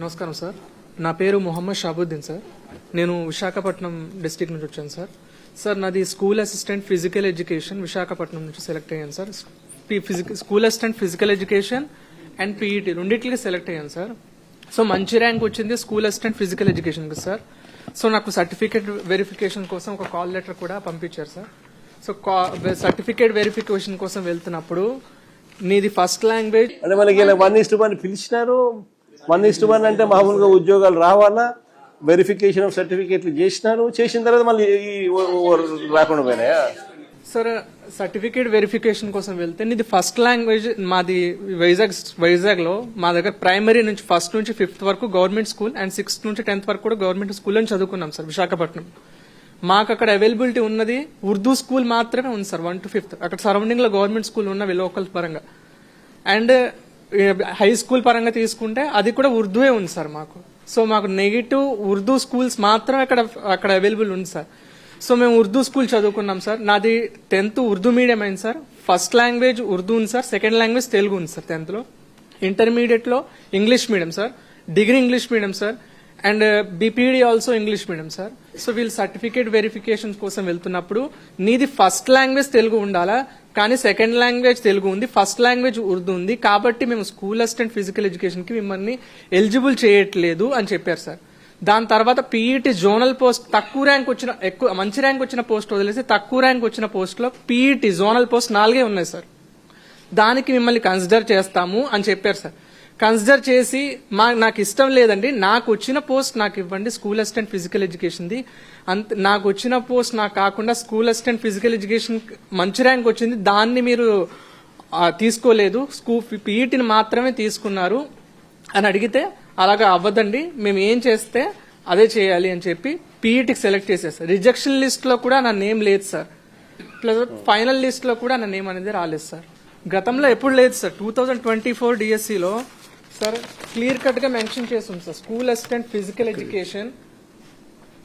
నమస్కారం సార్. నా పేరు మొహమ్మద్ షాబుద్దీన్ సార్. నేను విశాఖపట్నం డిస్ట్రిక్ట్ నుంచి వచ్చాను సార్. సార్ నాది school assistant physical education Visakhapatnam నుంచి సెలెక్ట్ అయ్యాను sir. School assistant physical education and PET రెండింటికి సెలెక్ట్ అయ్యాను సార్. సో మంచి ర్యాంక్ వచ్చింది స్కూల్ అసిస్టెంట్ ఫిజికల్ ఎడ్యుకేషన్కి సార్. సో నాకు సర్టిఫికేట్ వెరిఫికేషన్ కోసం ఒక కాల్ లెటర్ కూడా పంపించారు సార్. సో సర్టిఫికేట్ వెరిఫికేషన్ కోసం వెళ్తున్నప్పుడు నీది ఫస్ట్ లాంగ్వేజ్ అంటే మనకి 1:1 పిలిచినారు. 1:1 అంటే మామూలుగా ఉద్యోగాలు రావాలా, వెరిఫికేషన్ ఆఫ్ సర్టిఫికేట్లు చేసిన తర్వాత మళ్ళీ రాకుండా పోయినాయా సార్? సర్టిఫికేట్ వెరిఫికేషన్ కోసం వెళ్తే నీది ఫస్ట్ లాంగ్వేజ్. మాది వైజాగ్ లో మా దగ్గర ప్రైమరీ నుంచి 1st నుంచి 5th వరకు గవర్నమెంట్ స్కూల్ అండ్ 6th నుంచి 10th వరకు కూడా గవర్నమెంట్ స్కూల్ అని చదువుకున్నాం సార్ విశాఖపట్నం. మాకు అక్కడ అవైలబిలిటీ ఉన్నది ఉర్దూ స్కూల్ మాత్రమే ఉంది సార్ 1 to 5th. అక్కడ సరౌండింగ్ లో గవర్నమెంట్ స్కూల్ ఉన్నవి లోకల్ పరంగా. అండ్ హై స్కూల్ పరంగా తీసుకుంటే అది కూడా ఉర్దూయే ఉంది సార్ మాకు. సో మాకు నెగిటివ్ ఉర్దూ స్కూల్స్ మాత్రమే అక్కడ అవైలబుల్ ఉంది సార్. సో మేము ఉర్దూ స్కూల్ చదువుకున్నాం సార్. నాది 10th ఉర్దూ మీడియం అయింది సార్. ఫస్ట్ లాంగ్వేజ్ ఉర్దూ ఉంది సార్, సెకండ్ లాంగ్వేజ్ తెలుగు ఉంది సార్ 10th లో. ఇంటర్మీడియట్ లో English medium sir, degree English medium sir, and BPD also English medium sir. So వీళ్ళు సర్టిఫికేట్ వెరిఫికేషన్ కోసం వెళ్తున్నప్పుడు నీది ఫస్ట్ లాంగ్వేజ్ తెలుగు ఉండాలా, కానీ సెకండ్ లాంగ్వేజ్ తెలుగు ఉంది, ఫస్ట్ లాంగ్వేజ్ ఉర్దూ ఉంది, కాబట్టి మేము స్కూల్ అసిస్టెంట్ ఫిజికల్ ఎడ్యుకేషన్ కి మిమ్మల్ని ఎలిజిబుల్ చేయట్లేదు అని చెప్పారు సార్. దాని తర్వాత పీఈటీ జోనల్ పోస్ట్ తక్కువ ర్యాంక్ వచ్చిన, మంచి ర్యాంక్ వచ్చిన పోస్ట్ వదిలేసి తక్కువ ర్యాంక్ వచ్చిన పోస్ట్ లో పీఈటీ జోనల్ పోస్ట్ 4 ఉన్నాయి సార్. దానికి మిమ్మల్ని కన్సిడర్ చేస్తాము అని చెప్పారు సార్. కన్సిడర్ చేసి నాకు ఇష్టం లేదండి, నాకు వచ్చిన పోస్ట్ నాకు ఇవ్వండి స్కూల్ అసిస్టెంట్ ఫిజికల్ ఎడ్యుకేషన్ది. నాకు వచ్చిన పోస్ట్ నాకు కాకుండా స్కూల్ అసిస్టెంట్ ఫిజికల్ ఎడ్యుకేషన్ మంచి ర్యాంక్ వచ్చింది, దాన్ని మీరు తీసుకోలేదు, పీఈటీని మాత్రమే తీసుకున్నారు అని అడిగితే అలాగా అవ్వదండి, మేము ఏం చేస్తే అదే చేయాలి అని చెప్పి పీఈటీకి సెలెక్ట్ చేసేసారు. రిజెక్షన్ లిస్ట్ లో కూడా నా నేమ్ లేదు సార్. ప్లస్ ఫైనల్ లిస్ట్ లో కూడా నా నేమ్ అనేది రాలేదు సార్. గతంలో ఎప్పుడు లేదు సార్. 2024 డిఎస్సిలో సార్ క్లియర్ కట్ గా మెన్షన్ చేస్తుంది sir, school assistant physical education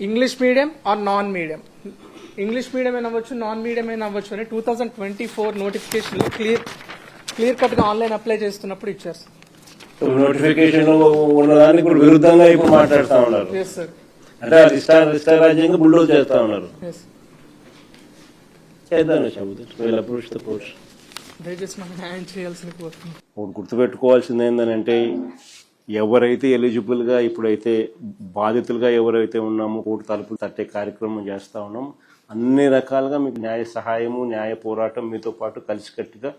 English medium are non medium. English medium అయినా అవ్వచ్చు, నాన్ మీడియం అయినా అవ్వచ్చు అని 2024 నోటిఫికేషన్ లో క్లియర్ కట్ గా ఆన్లైన్ అప్లై చేస్తున్నప్పుడు ఇచ్చారు సార్. నోటిఫికేషన్ ఉన్నదానికి ఇప్పుడు విరుద్ధంగా ఇప్పుడు మాట్లాడుతా ఉన్నారు. అంటే ఇష్ట రాజ్యంగా బుల్డోజ్ చేస్తా ఉన్నారు. గుర్తుపెట్టుకోవాల్సింది ఏంటంటే, ఎవరైతే ఎలిజిబుల్ గా ఇప్పుడైతే బాధితులుగా ఎవరైతే ఉన్నామో కోర్టు తలుపులు తట్టే కార్యక్రమం చేస్తా ఉన్నాం. అన్ని రకాలుగా మీకు న్యాయ సహాయము, న్యాయ పోరాటం మీతో పాటు కలిసికట్టుగా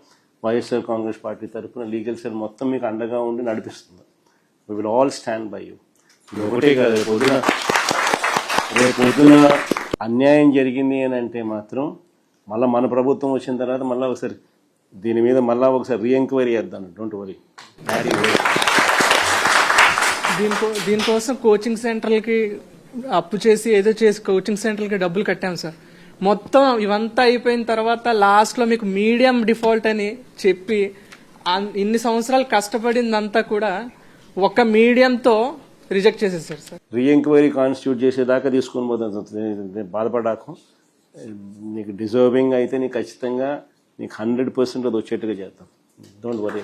వైఎస్ఆర్ కాంగ్రెస్ పార్టీ తరఫున లీగల్ సెల్ మొత్తం మీకు అండగా ఉండి నడిపిస్తుంది. We will all stand by you. ఇది ఒకటే కాదు, రేపు పొద్దున అన్యాయం జరిగింది అని అంటే మాత్రం మళ్ళీ మన ప్రభుత్వం వచ్చిన తర్వాత మళ్ళీ ఒకసారి దీని మీద ఒకసారి రీఎంక్వైరీ చేద్దాం. Don't worry. దీనికోసం కోచింగ్ సెంటర్లకి అప్పు చేసి ఏదో చేసి కోచింగ్ సెంటర్లకి డబ్బులు కట్టాం సార్. మొత్తం ఇవంతా అయిపోయిన తర్వాత లాస్ట్ లో మీకు మీడియం డిఫాల్ట్ అని చెప్పి ఇన్ని సంవత్సరాలు కష్టపడిందంతా కూడా ఒక మీడియంతో రిజెక్ట్ చేసేసారు సార్. రీఎంక్వైరీ కాన్స్టిట్యూట్ చేసేదాకా తీసుకొని పోతాను. బాధపడాకు. నీకు డిజర్వింగ్ అయితే నీకు ఖచ్చితంగా నీకు 100% అది వచ్చేట్టుగా చేద్దాం. Don't worry.